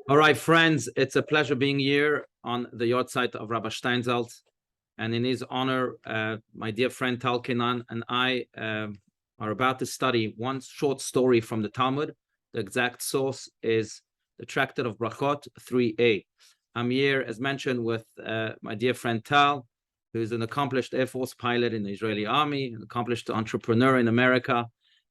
All right, friends, it's a pleasure being here on the yahrzeit of Rabbi Steinsaltz. And in his honor, my dear friend Tal Keinan and I are about to study one short story from the Talmud. The exact source is the Tractate of Berachot 3a. I'm here, as mentioned, with my dear friend Tal, who's an accomplished Air Force pilot in the Israeli Army, an accomplished entrepreneur in America,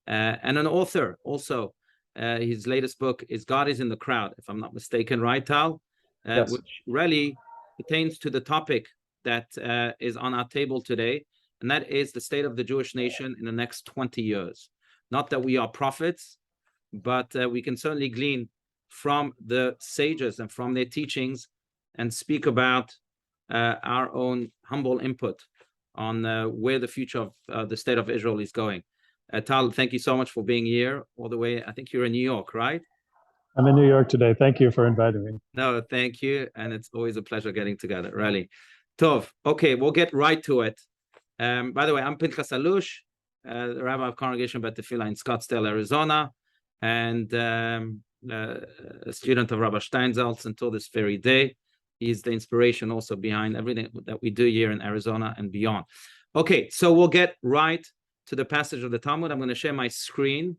and an author also. His latest book is God is in the Crowd, if I'm not mistaken, right, Tal? Yes. Which really pertains to the topic that is on our table today, and that is the state of the Jewish nation in the next 20 years. Not that we are prophets, but we can certainly glean from the sages and from their teachings and speak about our own humble input on where the future of the state of Israel is going. Tal, thank you so much for being here all the way. I think you're in New York, right? I'm in New York today. Thank you for inviting me. No, thank you. And it's always a pleasure getting together, really. Tov, okay, we'll get right to it. By the way, I'm Pinchas Allouche, the Rabbi of Congregation Bet Tefillah in Scottsdale, Arizona, and a student of Rabbi Steinsaltz until this very day. He's the inspiration also behind everything that we do here in Arizona and beyond. Okay, so we'll get right to the passage of the Talmud. I'm going to share my screen.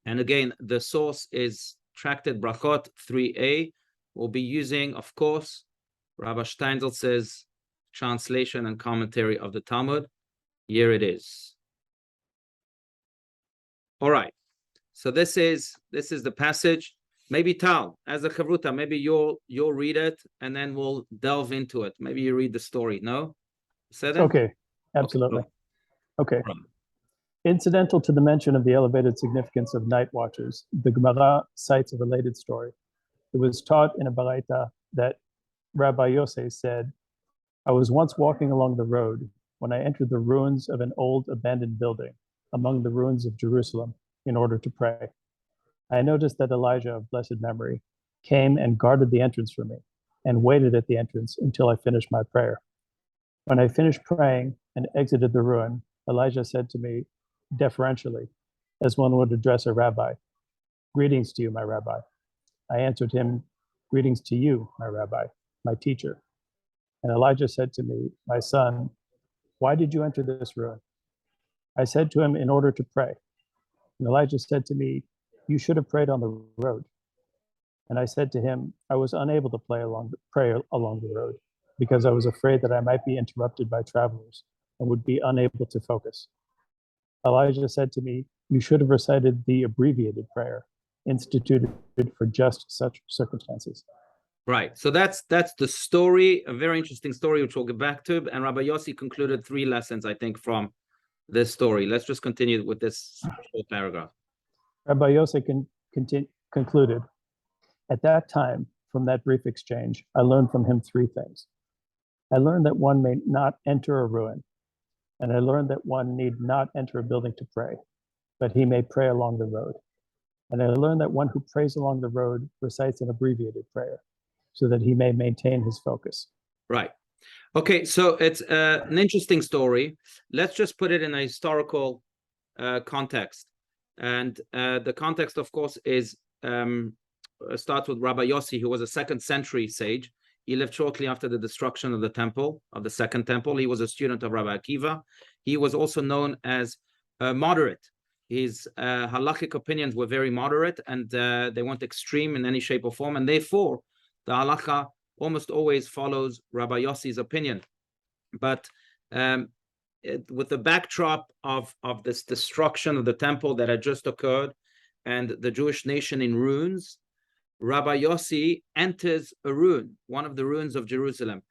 And again, the source is Tractate Berachot 3a. We'll be using, of course, Rabbi Steinsaltz's translation and commentary of the Talmud. Here it is. All right. So this is the passage. Maybe Tal, as a Chevruta, maybe you'll read it and then we'll delve into it. Maybe you read the story. No? Said it? Okay, absolutely. Okay. Incidental to the mention of the elevated significance of night watchers, the Gemara cites a related story. It was taught in a Baraita that Rabbi Yosef said, "I was once walking along the road when I entered the ruins of an old abandoned building among the ruins of Jerusalem in order to pray. I noticed that Elijah of blessed memory came and guarded the entrance for me and waited at the entrance until I finished my prayer. When I finished praying and exited the ruin, Elijah said to me deferentially, as one would address a rabbi, 'Greetings to you, my rabbi.' I answered him, 'Greetings to you, my rabbi, my teacher.' And Elijah said to me, 'My son, why did you enter this ruin?' I said to him, 'In order to pray.' And Elijah said to me, 'You should have prayed on the road.' And I said to him, 'I was unable to pray along the road because I was afraid that I might be interrupted by travelers and would be unable to focus.' Elijah said to me, 'You should have recited the abbreviated prayer instituted for just such circumstances.'" Right. So that's the story, a very interesting story, which we'll get back to. And Rabbi Yossi concluded 3 lessons, I think, from this story. Let's just continue with this short paragraph. Rabbi Yosef concluded, "At that time, from that brief exchange, I learned from him 3 things. I learned that one may not enter a ruin, and I learned that one need not enter a building to pray, but he may pray along the road. And I learned that one who prays along the road recites an abbreviated prayer, so that he may maintain his focus." Right. Okay, so it's an interesting story. Let's just put it in a historical context. And the context, of course, is starts with Rabbi Yossi, who was a 2nd century sage. He lived shortly after the destruction of the temple, of the Second Temple. He was a student of Rabbi Akiva. He was also known as moderate. His halakhic opinions were very moderate, and they weren't extreme in any shape or form. And therefore, the halakha almost always follows Rabbi Yossi's opinion. But with the backdrop of this destruction of the temple that had just occurred and the Jewish nation in ruins, Rabbi Yossi enters a ruin, one of the ruins of Jerusalem.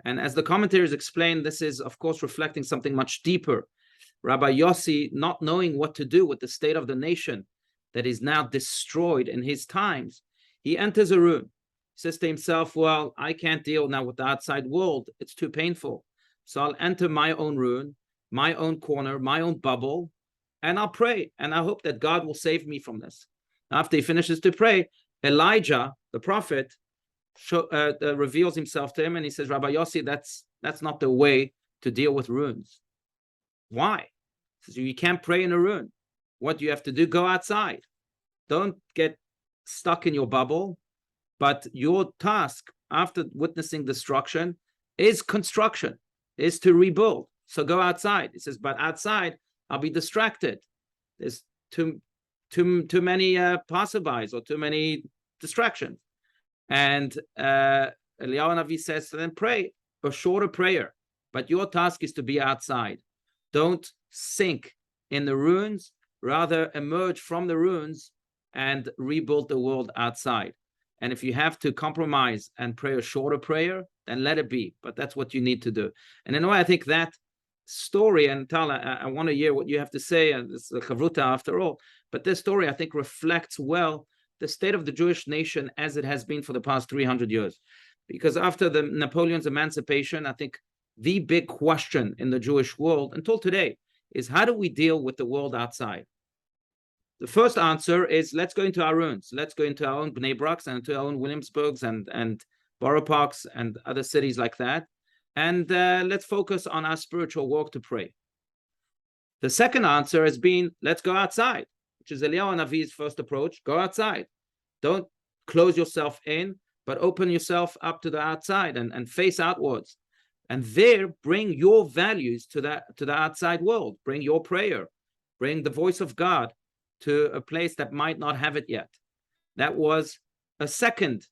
And as the commentaries explain, this is, of course, reflecting something much deeper. Rabbi Yossi, not knowing what to do with the state of the nation that is now destroyed in his times, he enters a ruin. He says to himself, well, I can't deal now with the outside world. It's too painful. So I'll enter my own ruin, my own corner, my own bubble, and I'll pray. And I hope that God will save me from this. After he finishes to pray, Elijah, the prophet, reveals himself to him, and he says, Rabbi Yossi, that's not the way to deal with ruins. Why? He says, you can't pray in a ruin. What do you have to do? Go outside. Don't get stuck in your bubble. But your task after witnessing destruction is construction, is to rebuild. So go outside. It says, but outside, I'll be distracted. There's too many passerbys or too many distractions. And Eliyahu Navi says to them, pray a shorter prayer, but your task is to be outside. Don't sink in the ruins, rather emerge from the ruins and rebuild the world outside. And if you have to compromise and pray a shorter prayer, then let it be. But that's what you need to do. And in a way, I think that story, and Tal, I want to hear what you have to say, and it's a Chevruta after all, but this story, I think, reflects well the state of the Jewish nation as it has been for the past 300 years. Because after the Napoleon's emancipation, I think the big question in the Jewish world until today is, how do we deal with the world outside? The first answer is, let's go into our ruins. Let's go into our own Bnei Braks and into our own Williamsburgs and Borough Parks and other cities like that. And let's focus on our spiritual walk to pray. The second answer has been, let's go outside, which is Eliyahu Navi's first approach. Go outside. Don't close yourself in, but open yourself up to the outside and face outwards. And there, bring your values to the outside world. Bring your prayer. Bring the voice of God to a place that might not have it yet. That was a second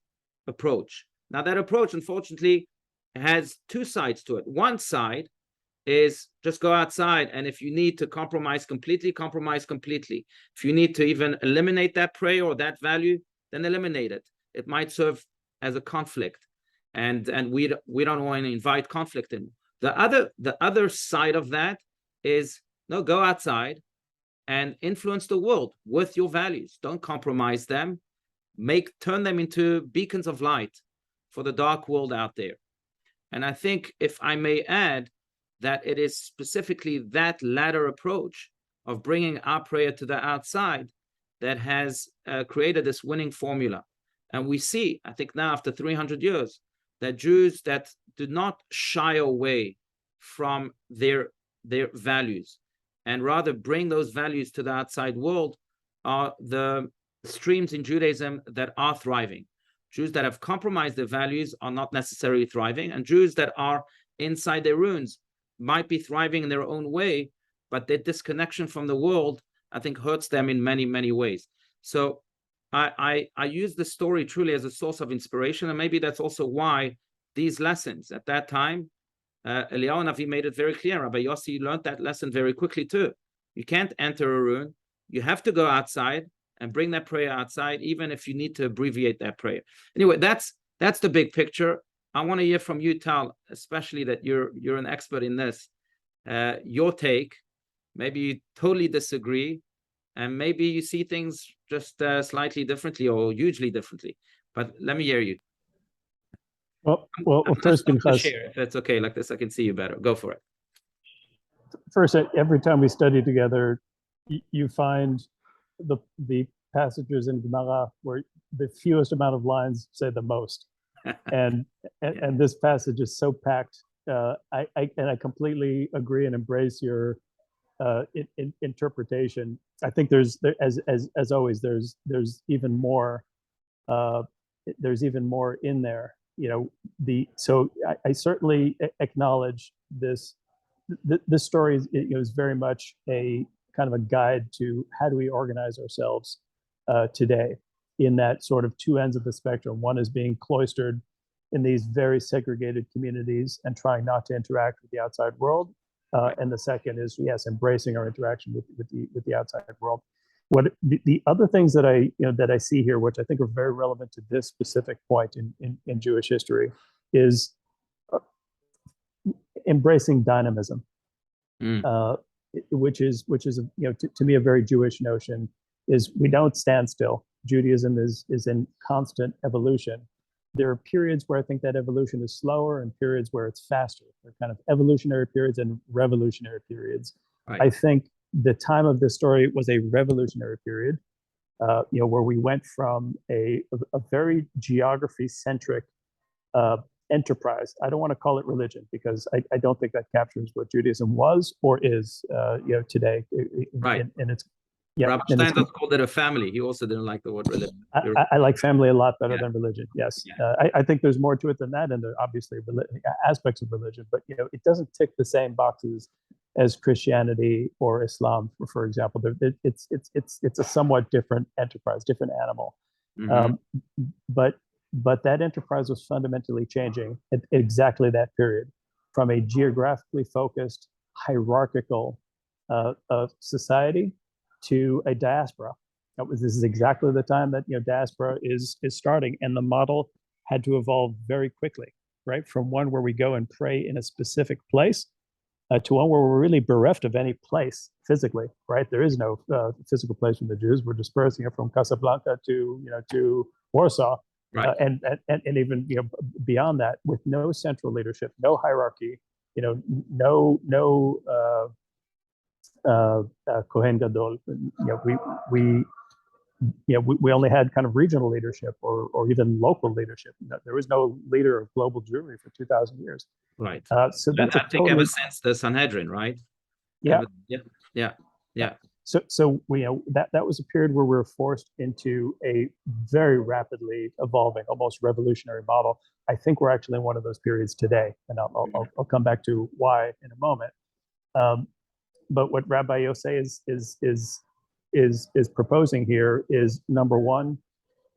approach. Now, that approach, unfortunately, has two sides to it. One side is just go outside, and if you need to compromise completely, compromise completely. If you need to even eliminate that prayer or that value, then eliminate it. It might serve as a conflict, and we don't want to invite conflict in. The other side of that is, no, go outside and influence the world with your values. Don't compromise them. Turn them into beacons of light for the dark world out there. And I think, if I may add, that it is specifically that latter approach of bringing our prayer to the outside that has created this winning formula. And we see, I think now after 300 years, that Jews that do not shy away from their values and rather bring those values to the outside world are the streams in Judaism that are thriving. Jews that have compromised their values are not necessarily thriving, and Jews that are inside their ruins might be thriving in their own way, but their disconnection from the world, I think, hurts them in many, many ways. So I use the story truly as a source of inspiration, and maybe that's also why these lessons at that time, Eliyahu Navi made it very clear. Rabbi Yossi learned that lesson very quickly too. You can't enter a ruin. You have to go outside and bring that prayer outside, even if you need to abbreviate that prayer. Anyway, that's the big picture. I want to hear from you, Tal, especially that you're an expert in this. Your take. Maybe you totally disagree, and maybe you see things just slightly differently or hugely differently. But let me hear you. Well, first, because if that's okay, like this, I can see you better. Go for it. First, every time we study together, you find the passages in Gemara where the fewest amount of lines say the most, and this passage is so packed. I completely agree and embrace your interpretation. I think as always there's even more in there. So I certainly acknowledge this. This story is very much a kind of a guide to how do we organize ourselves today in that sort of two ends of the spectrum. One is being cloistered in these very segregated communities and trying not to interact with the outside world. And the second is, yes, embracing our interaction with the outside world. What the other things that I see here, which I think are very relevant to this specific point in Jewish history, is embracing dynamism, which is to me a very Jewish notion. Is we don't stand still. Judaism is in constant evolution. There are periods where I think that evolution is slower and periods where it's faster. They're kind of evolutionary periods and revolutionary periods. Right. I think the time of this story was a revolutionary period, where we went from a very geography-centric enterprise. I don't want to call it religion because I don't think that captures what Judaism was or is, today, right, Yeah, Rabbi Steinsaltz called it a family. He also didn't like the word religion. I like family a lot better Yeah. than religion. Yes, Yeah. I think there's more to it than that, and there are obviously aspects of religion, but it doesn't tick the same boxes as Christianity or Islam, for example. It's a somewhat different enterprise, different animal. But that enterprise was fundamentally changing at exactly that period, from a geographically focused, hierarchical society to a diaspora. This is exactly the time that diaspora is starting, and the model had to evolve very quickly, right? From one where we go and pray in a specific place to one where we're really bereft of any place physically, right? There is no physical place for the Jews. We're dispersing it from Casablanca to Warsaw, right. And even beyond that, with no central leadership, no hierarchy, no Kohen Gadol. We only had kind of regional leadership or even local leadership. There was no leader of global Jewry for 2,000 years. Right. So that's I think ever since the Sanhedrin, right? Yeah. Yeah. So that was a period where we were forced into a very rapidly evolving, almost revolutionary model. I think we're actually in one of those periods today, and I'll come back to why in a moment. But what Rabbi Yosei is proposing here is, number one,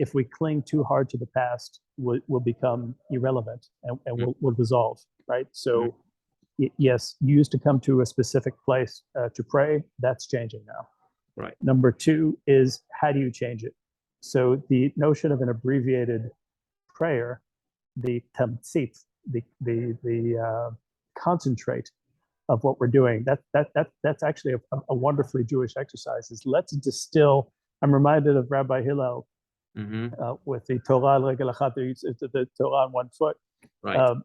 if we cling too hard to the past, we'll become irrelevant and we'll dissolve, right? So yes, you used to come to a specific place to pray. That's changing now. Right. Number two is, how do you change it? So the notion of an abbreviated prayer, the tamtzit, the concentrate of what we're doing, that's actually a wonderfully Jewish exercise. Is let's distill. I'm reminded of Rabbi Hillel with the Torah regel achat, the Torah on one foot. Right.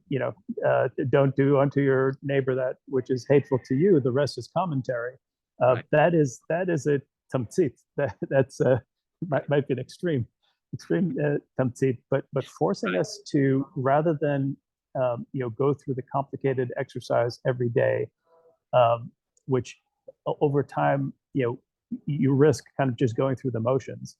Don't do unto your neighbor that which is hateful to you. The rest is commentary. Right. That is a tamtzit. That's might be an extreme tamtzit, but forcing us to, rather than go through the complicated exercise every day, which over time you risk kind of just going through the motions.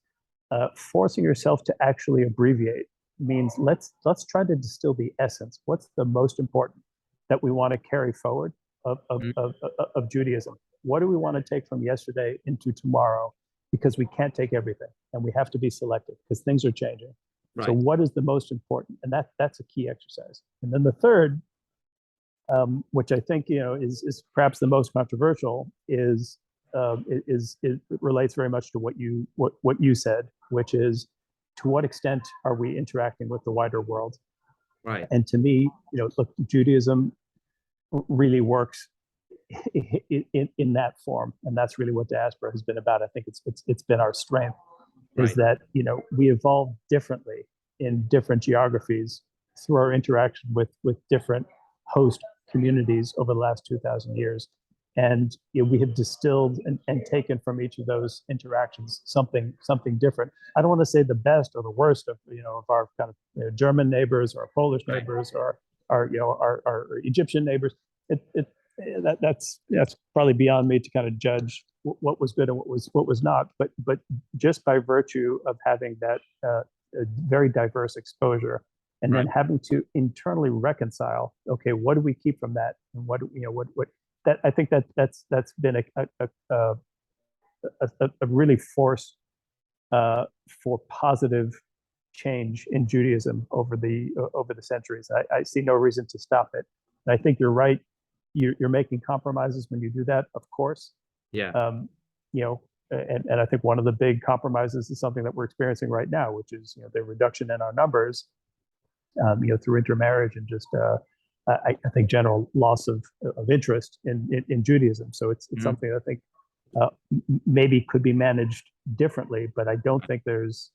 Forcing yourself to actually abbreviate means let's try to distill the essence. What's the most important that we want to carry forward of Judaism? What do we want to take from yesterday into tomorrow? Because we can't take everything, and we have to be selective because things are changing. Right. So what is the most important? And that's a key exercise. And then the third, which I think is perhaps the most controversial, is it relates very much to what you said, which is, to what extent are we interacting with the wider world? Right. And to me, look, Judaism really works in that form, and that's really what diaspora has been about. I think it's been our strength, is that we evolve differently in different geographies through our interaction with different host communities over the last 2,000 years. And we have distilled and taken from each of those interactions something different. I don't want to say the best or the worst of of our kind of German neighbors or our Polish neighbors or our Egyptian neighbors. That's probably beyond me to kind of judge what was good and what was not. But just by virtue of having that very diverse exposure, and then having to internally reconcile, okay, what do we keep from that, and what that, I think that's been a really force for positive change in Judaism over the centuries. I see no reason to stop it. And I think you're right. You're making compromises when you do that, of course. Yeah. And I think one of the big compromises is something that we're experiencing right now, which is the reduction in our numbers, through intermarriage and just I think general loss of interest in Judaism. So it's something I think maybe could be managed differently, but I don't think there's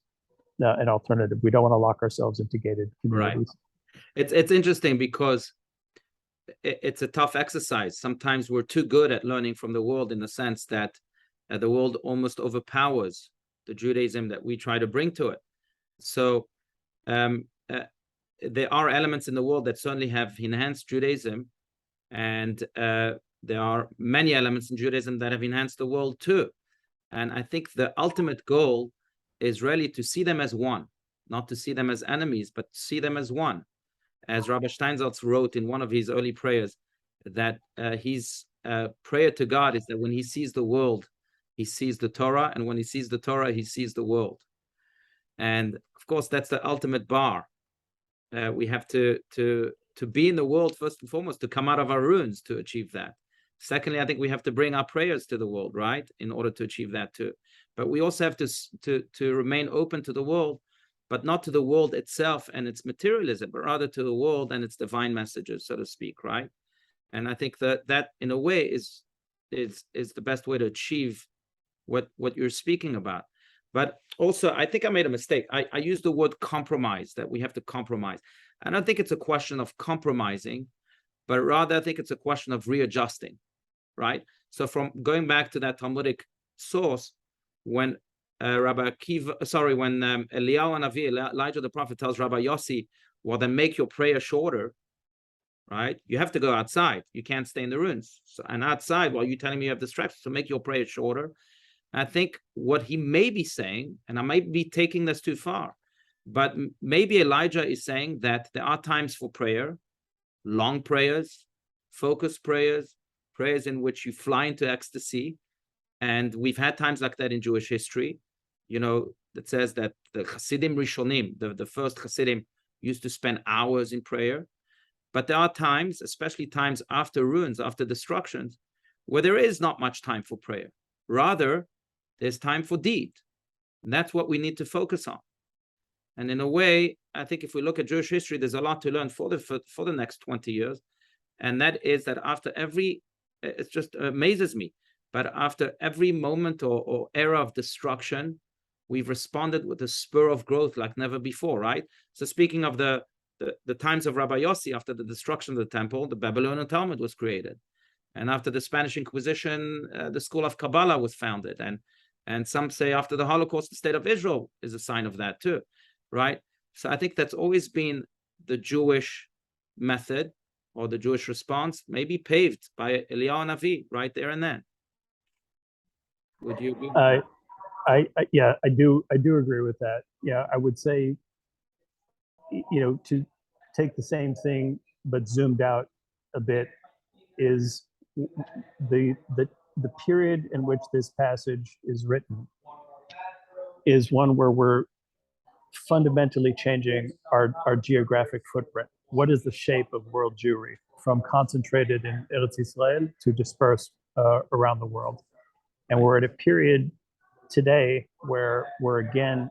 an alternative. We don't want to lock ourselves into gated communities. Right. It's interesting because it's a tough exercise. Sometimes we're too good at learning from the world, in the sense that the world almost overpowers the Judaism that we try to bring to it. So there are elements in the world that certainly have enhanced Judaism, and there are many elements in Judaism that have enhanced the world too. And I think the ultimate goal is really to see them as one, not to see them as enemies, but see them as one. As Rabbi Steinsaltz wrote in one of his early prayers, that his prayer to God is that when he sees the world, he sees the Torah, and when he sees the Torah, he sees the world. And of course, that's the ultimate bar. We have to be in the world first and foremost, to come out of our ruins to achieve that. Secondly, I think we have to bring our prayers to the world, right, in order to achieve that too. But we also have to remain open to the world, but not to the world itself and its materialism, but rather to the world and its divine messages, so to speak, right? And I think that in a way is the best way to achieve what you're speaking about. But also, I think I made a mistake. I used the word compromise, that we have to compromise. I don't think it's a question of compromising, but rather I think it's a question of readjusting, right? So from going back to that Talmudic source, when Eliyahu Hanavi, Elijah the prophet, tells Rabbi Yossi, well, then make your prayer shorter, right? You have to go outside. You can't stay in the ruins. So, and outside, while you're telling me you have distractions, so make your prayer shorter. I think what he may be saying, and I might be taking this too far, but maybe Elijah is saying that there are times for prayer, long prayers, focused prayers, prayers in which you fly into ecstasy. And we've had times like that in Jewish history, that says that the Hasidim Rishonim, the first Hasidim, used to spend hours in prayer. But there are times, especially times after ruins, after destructions, where there is not much time for prayer. Rather, there's time for deed. And that's what we need to focus on. And in a way, I think if we look at Jewish history, there's a lot to learn for the next 20 years. And that is that after every, it just amazes me, but after every moment or era of destruction, we've responded with a spur of growth like never before, right? So speaking of the times of Rabbi Yossi, after the destruction of the temple, the Babylonian Talmud was created. And after the Spanish Inquisition, the school of Kabbalah was founded. And some say after the Holocaust, the state of Israel is a sign of that too, right? So I think that's always been the Jewish method or the Jewish response, maybe paved by Eliyahu Hanavi right there and then. Would you agree? Yeah, I do agree with that. Yeah, I would say, to take the same thing but zoomed out a bit is the period in which this passage is written is one where we're fundamentally changing our geographic footprint. What is the shape of world Jewry, from concentrated in Eretz Israel to dispersed around the world? And we're at a period today where we're again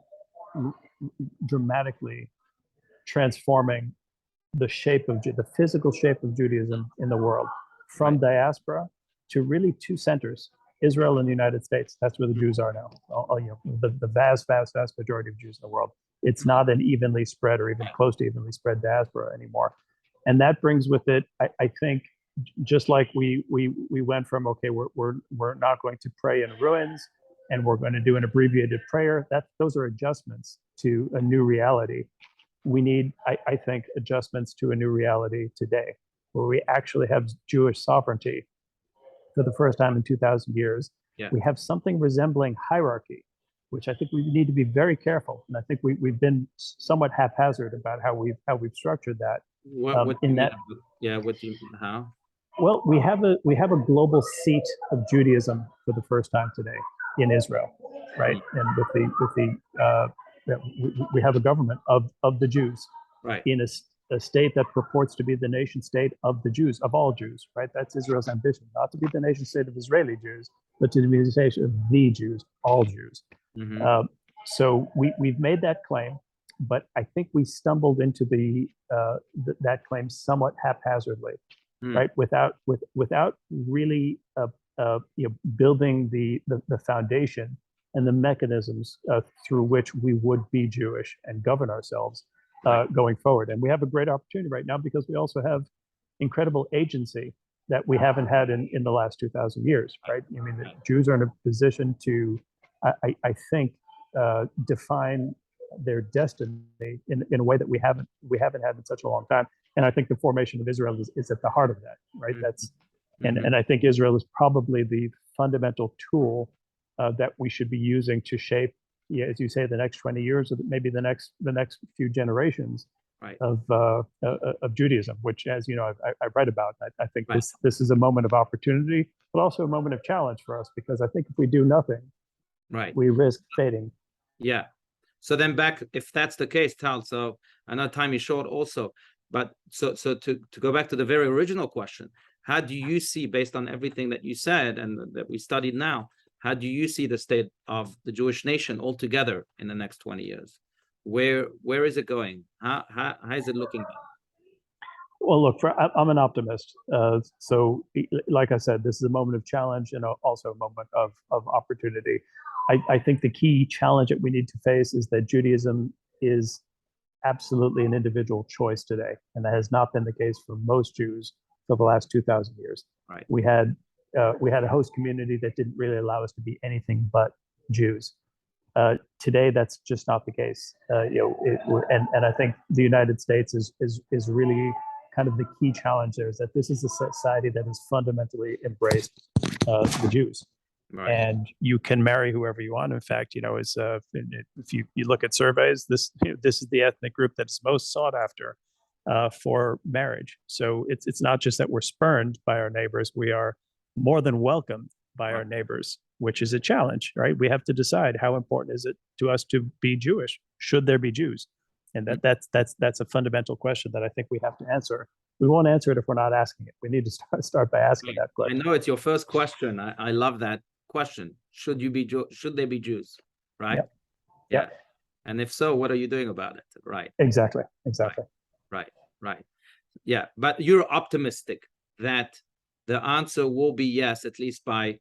dramatically transforming the physical shape of Judaism in the world, from diaspora to really two centers, Israel and the United States. That's where the Jews are now. The vast majority of Jews in the world. It's not an evenly spread or even close to evenly spread diaspora anymore. And that brings with it, I think, just like we went from, okay, we're not going to pray in ruins and we're going to do an abbreviated prayer. Those are adjustments to a new reality. We need, I think, adjustments to a new reality today, where we actually have Jewish sovereignty for the first time in 2,000 years. Yeah. We have something resembling hierarchy, which I think we need to be very careful. And I think we've been somewhat haphazard about how we've structured that. How? Well, we have a global seat of Judaism for the first time today in Israel, right? And we have a government of the Jews, right, in a state that purports to be the nation state of the Jews, of all Jews, right? That's Israel's ambition, not to be the nation state of Israeli Jews, but to be the nation of the Jews, all Jews. Mm-hmm. So we've made that claim, but I think we stumbled into that claim somewhat haphazardly, right? Without really building the foundation and the mechanisms through which we would be Jewish and govern ourselves going forward. And we have a great opportunity right now because we also have incredible agency that we haven't had in the last 2,000 years, right? I mean, the Jews are in a position to, I think, define their destiny in a way that we haven't had in such a long time. And I think the formation of Israel is at the heart of that, right? And I think Israel is probably the fundamental tool that we should be using to shape, as you say, the next 20 years, or maybe the next few generations of Judaism, which, as you know, I write about. I think this is a moment of opportunity, but also a moment of challenge for us, because I think if we do nothing, we risk fading. Yeah. So then back, if that's the case, Tal, so I know time is short also, but so to go back to the very original question, how do you see, based on everything that you said and that we studied now, how do you see the state of the Jewish nation altogether in the next 20 years? Where is it going? How is it looking? Well, look, I'm an optimist. So like I said, this is a moment of challenge and also a moment of opportunity. I think the key challenge that we need to face is that Judaism is absolutely an individual choice today. And that has not been the case for most Jews for the last 2,000 years. We had a host community that didn't really allow us to be anything but Jews. Today, that's just not the case. And I think the United States is really kind of the key challenge there, is that this is a society that has fundamentally embraced the Jews. And you can marry whoever you want. In fact, if you look at surveys, this is the ethnic group that's most sought after for marriage. So it's not just that we're spurned by our neighbors; we are more than welcomed by our neighbors, which is a challenge, right? We have to decide, how important is it to us to be Jewish? Should there be Jews? And that's a fundamental question that I think we have to answer. We won't answer it if we're not asking it. We need to start by asking that question. I know it's your first question. I love that question. Should they be Jews? Right? Yeah. And if so, what are you doing about it? Right. Exactly. Right. Yeah. But you're optimistic that the answer will be yes, at least by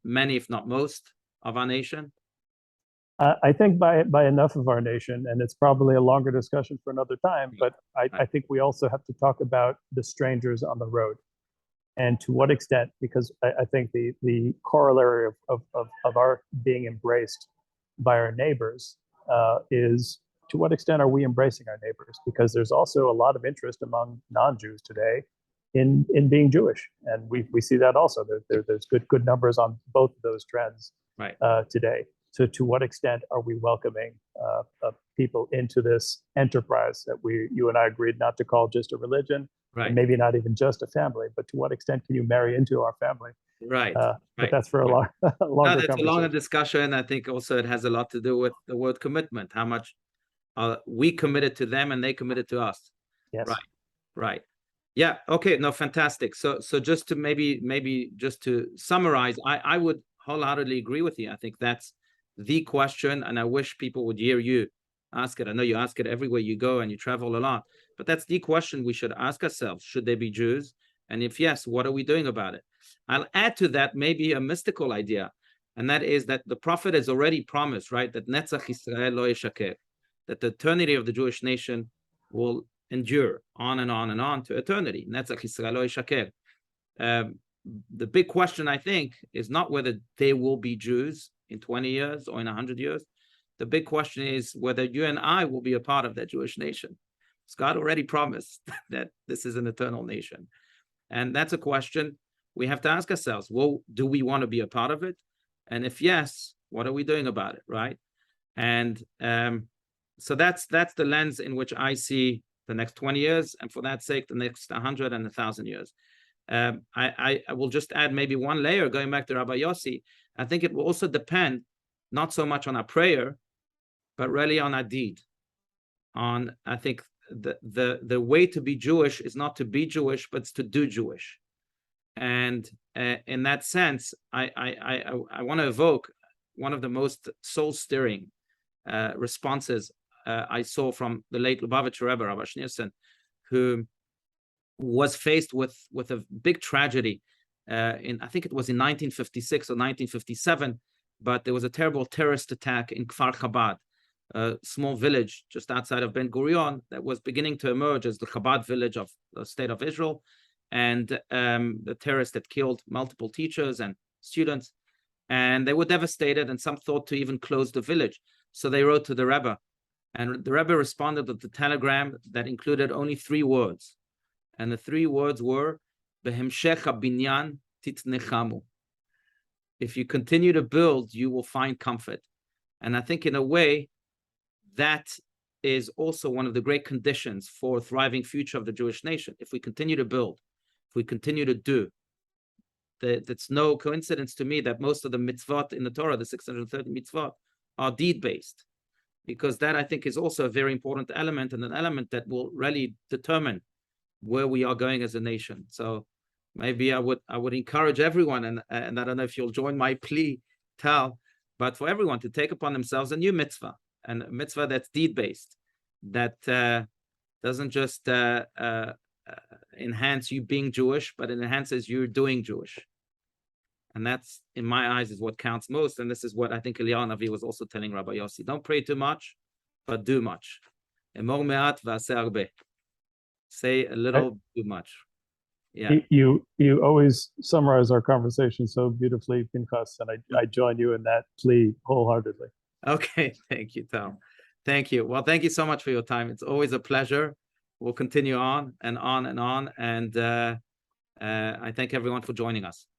many, if not most, of our nation. I think by enough of our nation, and it's probably a longer discussion for another time, but I think we also have to talk about the strangers on the road, and to what extent, because I think the corollary of our being embraced by our neighbors is, to what extent are we embracing our neighbors? Because there's also a lot of interest among non-Jews today in being Jewish, and we see that also. There's good numbers on both of those trends today. So to what extent are we welcoming people into this enterprise that you and I agreed not to call just a religion, and maybe not even just a family, but to what extent can you marry into our family? But that's for a longer conversation. That's a longer discussion. I think also it has a lot to do with the word commitment, how much we committed to them and they committed to us. Yes. Right. Yeah. Okay. No, fantastic. So just to maybe just to summarize, I would wholeheartedly agree with you. I think that's the question, and I wish people would hear you ask it. I know you ask it everywhere you go and you travel a lot, but that's the question we should ask ourselves. Should they be Jews? And if yes, what are we doing about it? I'll add to that maybe a mystical idea, and that is that the prophet has already promised, right, that Netzach Yisrael lo yeshaker, that the eternity of the Jewish nation will endure on and on and on to eternity. Netzach Yisrael lo yeshaker. The big question, I think, is not whether they will be Jews in 20 years or in 100 years. The big question is whether you and I will be a part of that Jewish nation. Because God already promised that this is an eternal nation. And that's a question we have to ask ourselves. Well, do we want to be a part of it? And if yes, what are we doing about it, right? And so that's the lens in which I see the next 20 years, and for that sake, the next 100 and 1,000 years. I will just add maybe one layer, going back to Rabbi Yossi. I think it will also depend not so much on our prayer, but really on our deed. I think the way to be Jewish is not to be Jewish, but it's to do Jewish. And in that sense, I want to evoke one of the most soul-stirring responses I saw from the late Lubavitcher Rebbe, Rabbi Schneerson, who was faced with a big tragedy I think it was in 1956 or 1957, but there was a terrible terrorist attack in Kfar Chabad, a small village just outside of Ben Gurion that was beginning to emerge as the Chabad village of the state of Israel. And the terrorists had killed multiple teachers and students, and they were devastated, and some thought to even close the village. So they wrote to the Rebbe, and the Rebbe responded with a telegram that included only 3 words. And the 3 words were, Behemshech habinyan titnechamu. if you continue to build, you will find comfort. And I think in a way, that is also one of the great conditions for a thriving future of the Jewish nation. If we continue to build, if we continue to do, it's no coincidence to me that most of the mitzvot in the Torah, the 630 mitzvot, are deed-based, because that, I think, is also a very important element, and an element that will really determine where we are going as a nation. So maybe I would encourage everyone, and I don't know if you'll join my plea, Tal, but for everyone to take upon themselves a new mitzvah, and a mitzvah that's deed-based, that doesn't just enhance you being Jewish, but it enhances you doing Jewish. And that's, in my eyes, is what counts most. And this is what I think Eliyahu Navi was also telling Rabbi Yossi. Don't pray too much, but do much. Emor me'at v'aseh harbe. Say a little, do much. Yeah. You always summarize our conversation so beautifully, Pinchas, and I join you in that plea wholeheartedly. Okay, thank you, Tom. Thank you. Well, thank you so much for your time. It's always a pleasure. We'll continue on and on and on. And I thank everyone for joining us.